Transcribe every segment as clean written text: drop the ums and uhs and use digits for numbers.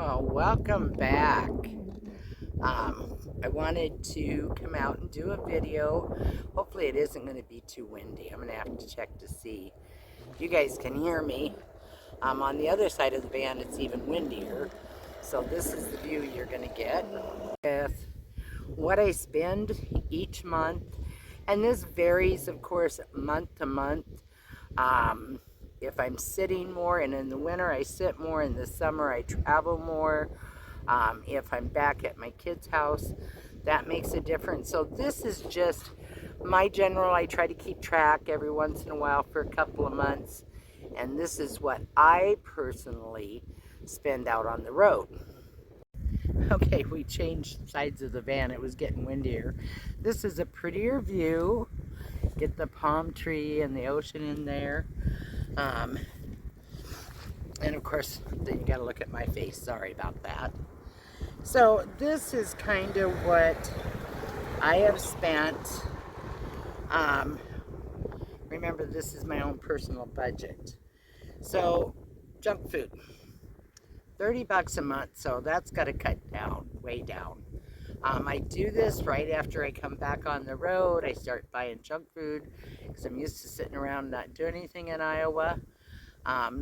Oh, welcome back. I wanted to come out and do a video. Hopefully it isn't going to be too windy. I'm going to have to check to see if you guys can hear me. On the other side of the van, it's even windier. So this is the view you're going to get with what I spend each month. And this varies, of course, month to month. Um, if I'm sitting more, and in the winter I sit more, in the summer I travel more. If I'm back at my kids' house, that makes a difference. So this is just my general. I try to keep track every once in a while for a couple of months. And this is what I personally spend out on the road. Okay, we changed sides of the van. It was getting windier. This is a prettier view. Get the palm tree and the ocean in there. Um, and of course, then you got to look at my face. Sorry about that. So this is kind of what I have spent. Um, remember, this is my own personal budget. So junk food, 30 bucks a month. So that's got to cut down, way down. I do this right after I come back on the road. I start buying junk food because I'm used to sitting around not doing anything in Iowa.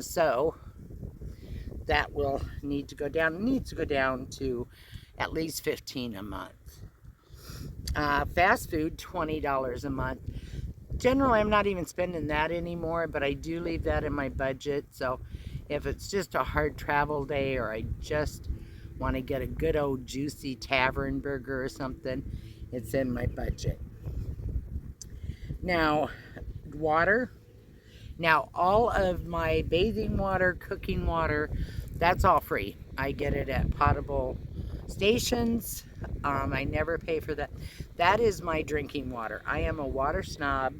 So that will need to go down. It needs to go down to at least 15 a month. Fast food, $20 a month. Generally, I'm not even spending that anymore, but I do leave that in my budget. So if it's just a hard travel day, or I just want to get a good old juicy tavern burger or something, it's in my budget. Now, water. Now, all of my bathing water, cooking water, that's all free. I get it at potable stations. I never pay for that. That is my drinking water. I am a water snob,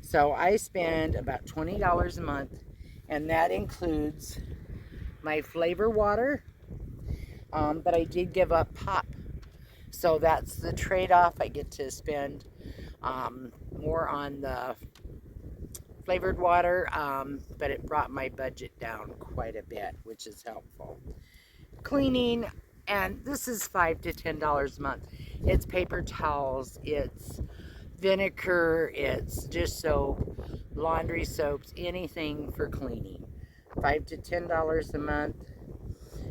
so I spend about $20 a month, and that includes my flavor water, but I did give up pop. So that's the trade-off. I get to spend more on the flavored water, but it brought my budget down quite a bit, which is helpful. Cleaning, and this is $5 to $10 a month. It's paper towels, it's vinegar, it's dish soap, laundry soaps, anything for cleaning. $5 to $10 a month.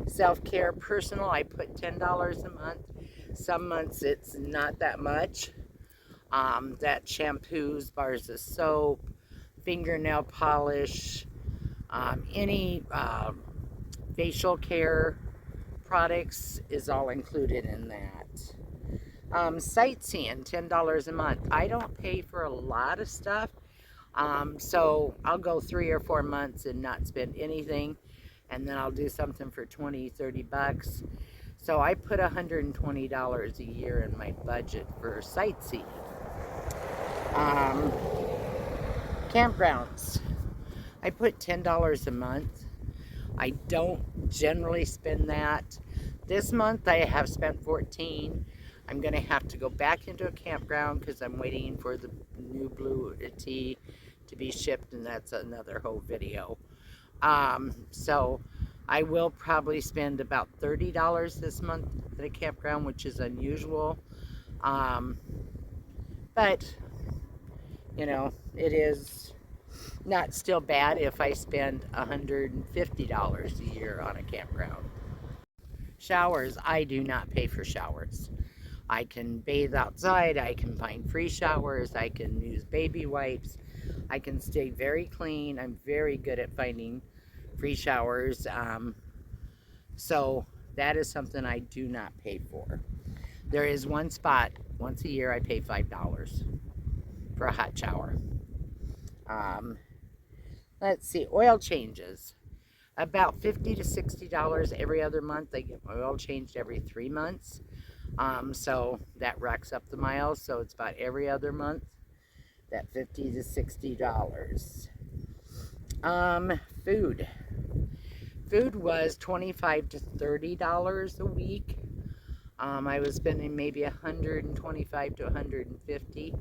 Self-care, personal, I put $10 a month. Some months it's not that much. That shampoos, bars of soap, fingernail polish, any facial care products is all included in that. Sightseeing, $10 a month. I don't pay for a lot of stuff, so I'll go 3 or 4 months and not spend anything, and then I'll do something for 20, 30 bucks. So I put $120 a year in my budget for sightseeing. Um, Campgrounds. I put $10 a month. I don't generally spend that. This month I have spent 14. I'm going to have to go back into a campground because I'm waiting for the new blue tea to be shipped, and that's another whole video. So I will probably spend about $30 this month at a campground, which is unusual. But, you know, it is not still bad if I spend $150 a year on a campground. Showers, I do not pay for showers. I can bathe outside, I can find free showers, I can use baby wipes, I can stay very clean. I'm very good at finding free showers. So that is something I do not pay for. There is one spot, once a year I pay $5 for a hot shower. Let's see, oil changes. About $50 to $60 every other month. I get my oil changed every 3 months. So that racks up the miles. So it's about every other month, that $50 to $60. Food. Food was $25 to $30 a week. I was spending maybe $125 to $150.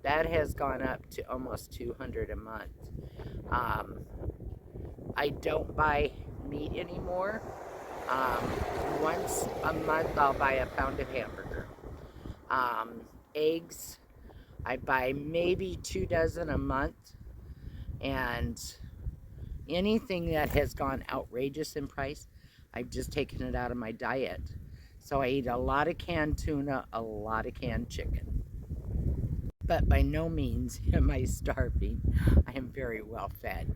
That has gone up to almost $200 a month. I don't buy meat anymore. Um, Once a month, I'll buy a pound of hamburger. Eggs, I buy maybe 2 dozen a month, and anything that has gone outrageous in price, I've just taken it out of my diet. So I eat a lot of canned tuna, a lot of canned chicken. But by no means am I starving. I am very well fed.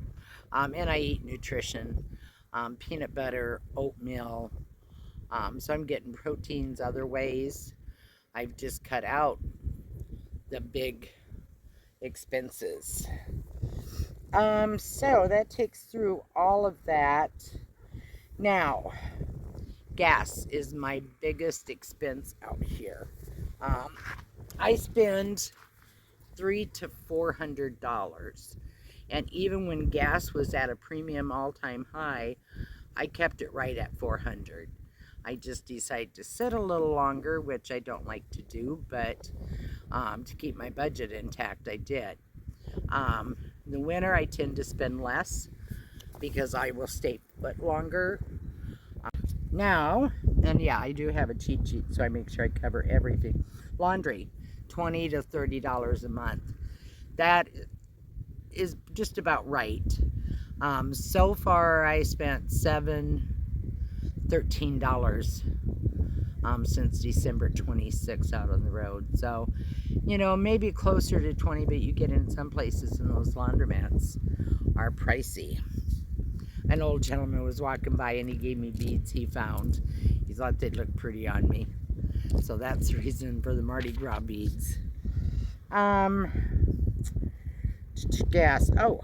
And I eat nutrition, peanut butter, oatmeal. So I'm getting proteins other ways. I've just cut out the big expenses. So that takes through all of that. Now, gas is my biggest expense out here. Um, I spend $300 to $400, and even when gas was at a premium all-time high, I kept it right at 400. I just decided to sit a little longer, which I don't like to do, but to keep my budget intact, I did. In the winter, I tend to spend less because I will stay put longer. Now, and yeah, I do have a cheat sheet, so I make sure I cover everything. Laundry, $20 to $30 a month. That is just about right. So far, I spent $13 since December 26th out on the road. So, you know, maybe closer to 20, but you get in some places and those laundromats are pricey. An old gentleman was walking by and he gave me beads he found. He thought they'd look pretty on me. So that's the reason for the Mardi Gras beads. Gas. Oh,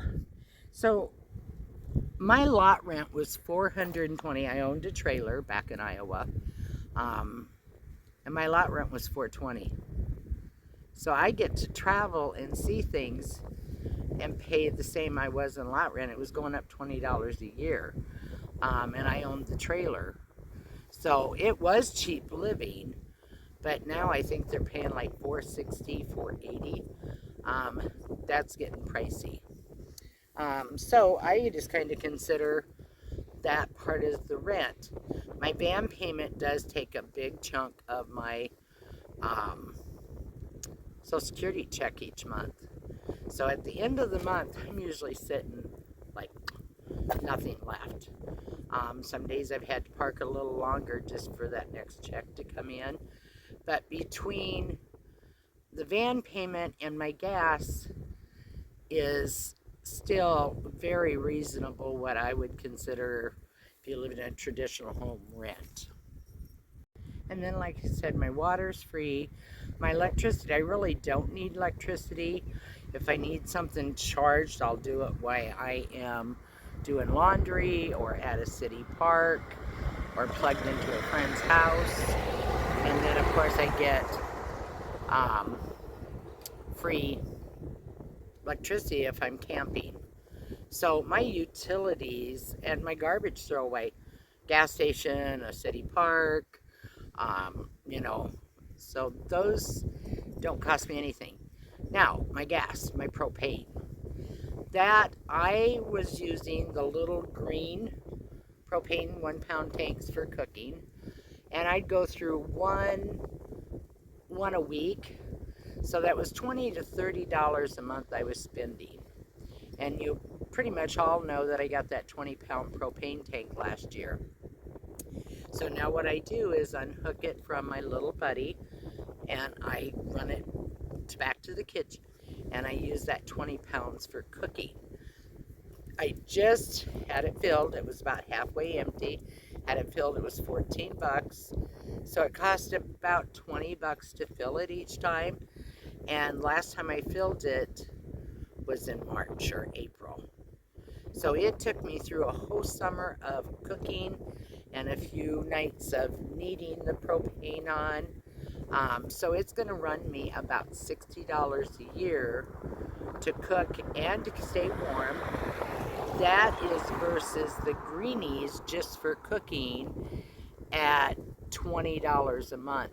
so my lot rent was $420. I owned a trailer back in Iowa. And my lot rent was $420. So I get to travel and see things and pay the same I was in lot rent. It was going up $20 a year. And I owned the trailer. So it was cheap living, but now I think they're paying like $460, $480. That's getting pricey. So I just kind of consider that part as the rent. My van payment does take a big chunk of my Social Security check each month. So at the end of the month, I'm usually sitting like nothing left. Some days I've had to park a little longer just for that next check to come in. But between the van payment and my gas is still very reasonable, what I would consider, if you live in a traditional home, rent. And then, like I said, my water's free. My electricity, I really don't need electricity. If I need something charged, I'll do it while I am doing laundry or at a city park or plugged into a friend's house. And then, of course, I get free electricity if I'm camping. So my utilities and my garbage throwaway, gas station, a city park, you know, so those don't cost me anything. Now, my gas, my propane, that I was using the little green propane 1 pound tanks for cooking, and I'd go through one a week. So that was $20 to $30 a month I was spending. And you pretty much all know that I got that 20-pound propane tank last year. So now what I do is unhook it from my little buddy and I run it back to the kitchen, and I use that 20 pounds for cooking. I just had it filled. It was about halfway empty. Had it filled, it was 14 bucks. So it cost about 20 bucks to fill it each time. And last time I filled it was in March or April. So it took me through a whole summer of cooking and a few nights of needing the propane on. So it's going to run me about $60 a year to cook and to stay warm. That is versus the greenies just for cooking at $20 a month.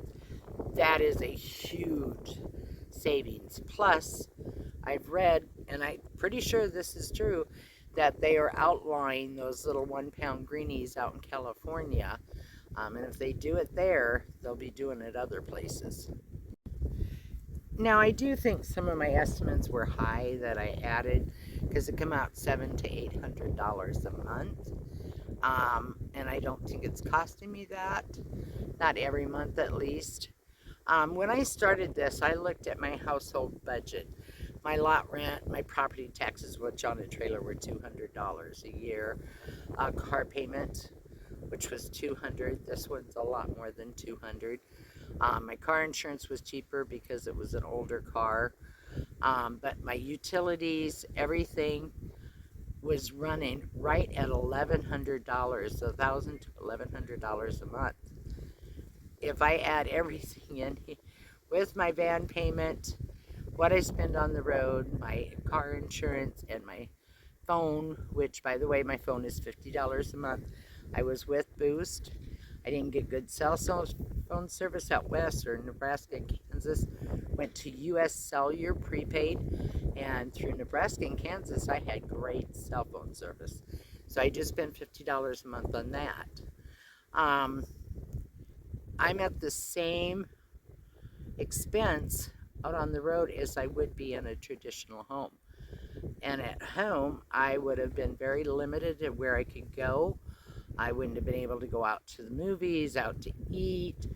That is a huge savings. Plus, I've read, and I'm pretty sure this is true, that they are outlawing those little 1-pound greenies out in California. And if they do it there, they'll be doing it other places. Now, I do think some of my estimates were high that I added, because it come out $700 to $800 a month. And I don't think it's costing me that, not every month at least. When I started this, I looked at my household budget. My lot rent, my property taxes, which on a trailer were $200 a year. Car payment, which was $200. This one's a lot more than $200. My car insurance was cheaper because it was an older car. But my utilities, everything was running right at $1,100, $1,000 to $1,100 a month. If I add everything in with my van payment, what I spend on the road, my car insurance, and my phone, which, by the way, my phone is $50 a month. I was with Boost. I didn't get good cell phone service out west or Nebraska and Kansas. Went to US Cellular prepaid, and through Nebraska and Kansas, I had great cell phone service. So I just spent $50 a month on that. I'm at the same expense out on the road as I would be in a traditional home. And at home, I would have been very limited to where I could go. I wouldn't have been able to go out to the movies, out to eat,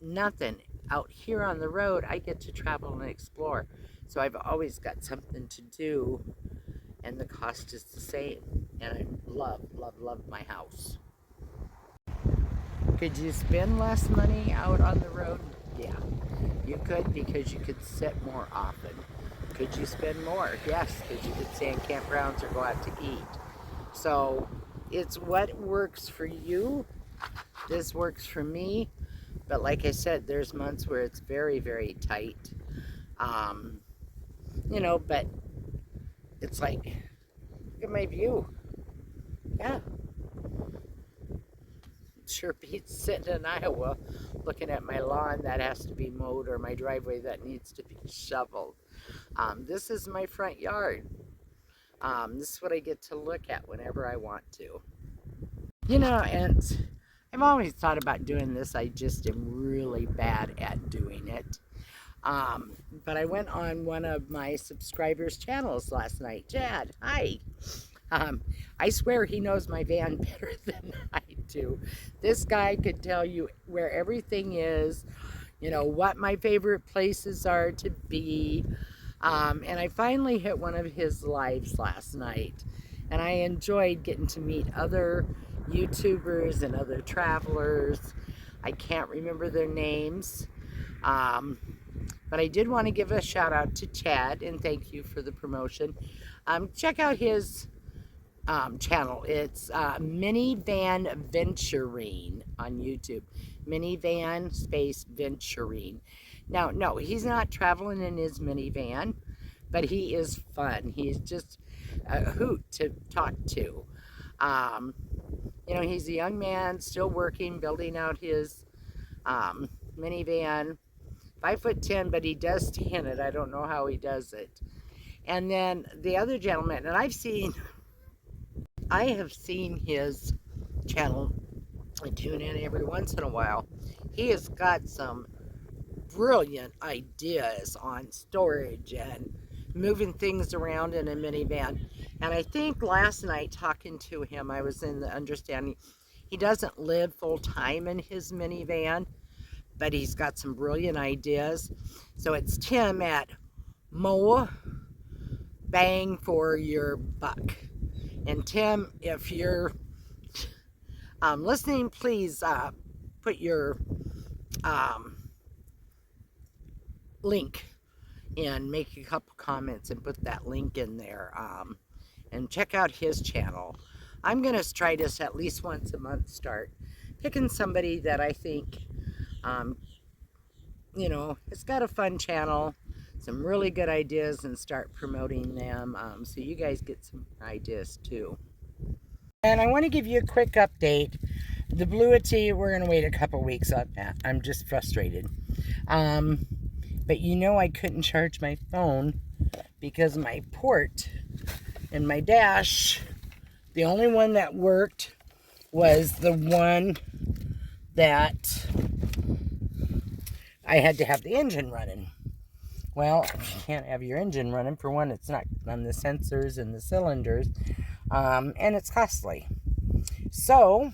nothing. Out here on the road, I get to travel and explore. So I've always got something to do, and the cost is the same. And I love, love, love my house. Could you spend less money out on the road? Yeah, you could, because you could sit more often. Could you spend more? Yes, because you could stay in campgrounds or go out to eat. So it's what works for you. This works for me. But like I said, there's months where it's very, very tight. You know, but it's like, look at my view. Yeah. Sure beats sitting in Iowa looking at my lawn that has to be mowed or my driveway that needs to be shoveled. This is my front yard. This is what I get to look at whenever I want to. You know, and I've always thought about doing this. I just am really bad at doing it. But I went on one of my subscribers' channels last night. Chad, hi. I swear he knows my van better than I do. This guy could tell you where everything is, you know, what my favorite places are to be. And I finally hit one of his lives last night, and I enjoyed getting to meet other YouTubers and other travelers. I can't remember their names, but I did want to give a shout out to Chad and thank you for the promotion. Check out his channel. It's Minivan Venturing on YouTube. Minivan space Venturing. Now, no, he's not traveling in his minivan, but he is fun. He's just a hoot to talk to. You know, he's a young man, still working, building out his minivan. 5'10", but he does stay in it. I don't know how he does it. And then the other gentleman, and I have seen his channel. I tune in every once in a while. He has got some brilliant ideas on storage and moving things around in a minivan. And I think last night talking to him, I was in the understanding he doesn't live full-time in his minivan, but he's got some brilliant ideas. So it's Tim at Mo Bang for Your Buck. And Tim, if you're listening, please put your link and make a couple comments and put that link in there, and check out his channel. I'm going to try this at least once a month, start picking somebody that I think, you know, it's got a fun channel, some really good ideas, and start promoting them, so you guys get some ideas too. And I want to give you a quick update. The Bluity, we're going to wait a couple weeks on that. I'm just frustrated. But you know, I couldn't charge my phone because my port And my dash, the only one that worked was the one that I had to have the engine running. Well, you can't have your engine running. For one, it's not on the sensors and the cylinders, and it's costly. So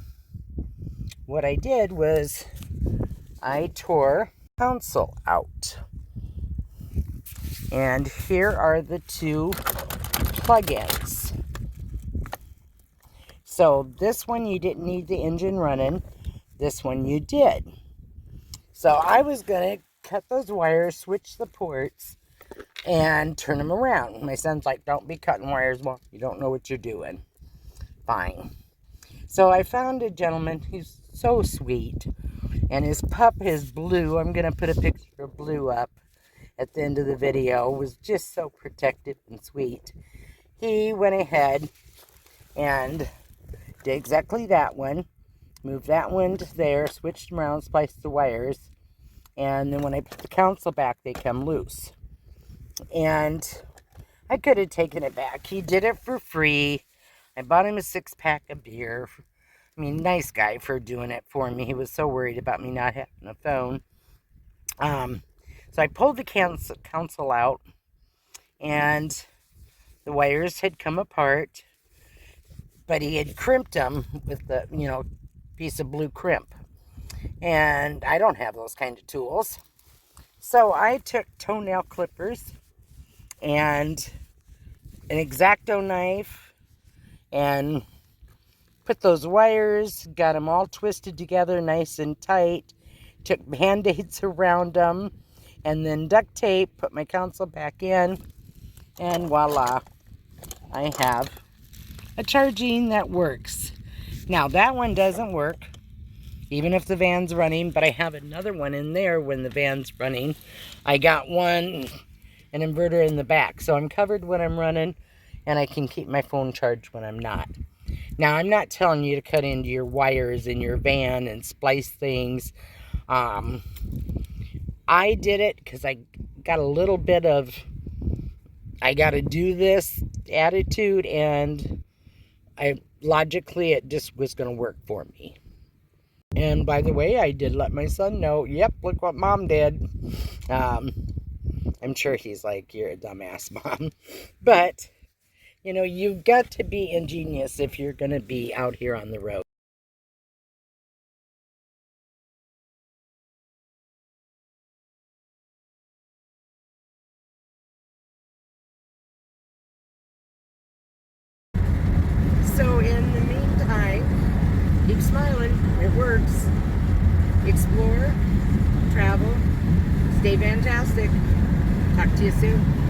what I did was I tore the console out. And here are the two plug-ins. So this one you didn't need the engine running. This one you did. So I was going to cut those wires, switch the ports, and turn them around. My son's like, don't be cutting wires while you don't know what you're doing. Fine. So I found a gentleman who's so sweet. And his pup is Blue. I'm going to put a picture of Blue up at the end of the video. It was just so protective and sweet. He went ahead and did exactly that one. Moved that one to there, switched them around, spliced the wires. And then when I put the console back, they come loose. And I could have taken it back. He did it for free. I bought him a 6-pack of beer. I mean, nice guy for doing it for me. He was so worried about me not having a phone. So I pulled the console out, and the wires had come apart, but he had crimped them with the, piece of blue crimp. And I don't have those kind of tools. So I took toenail clippers and an X-Acto knife and put those wires, got them all twisted together nice and tight, took Band-Aids around them, and then duct tape, put my console back in, and voila, I have a charging that works. Now that one doesn't work, even if the van's running, but I have another one in there when the van's running. I got an inverter in the back, so I'm covered when I'm running, and I can keep my phone charged when I'm not. Now, I'm not telling you to cut into your wires in your van and splice things. I did it because I got a little bit of, I got to do this attitude, and logically it just was going to work for me. And by the way, I did let my son know, yep, look what Mom did. I'm sure he's like, you're a dumbass, Mom. But, you've got to be ingenious if you're going to be out here on the road. So in the meantime, keep smiling. It works. Explore, travel, stay fantastic. Talk to you soon.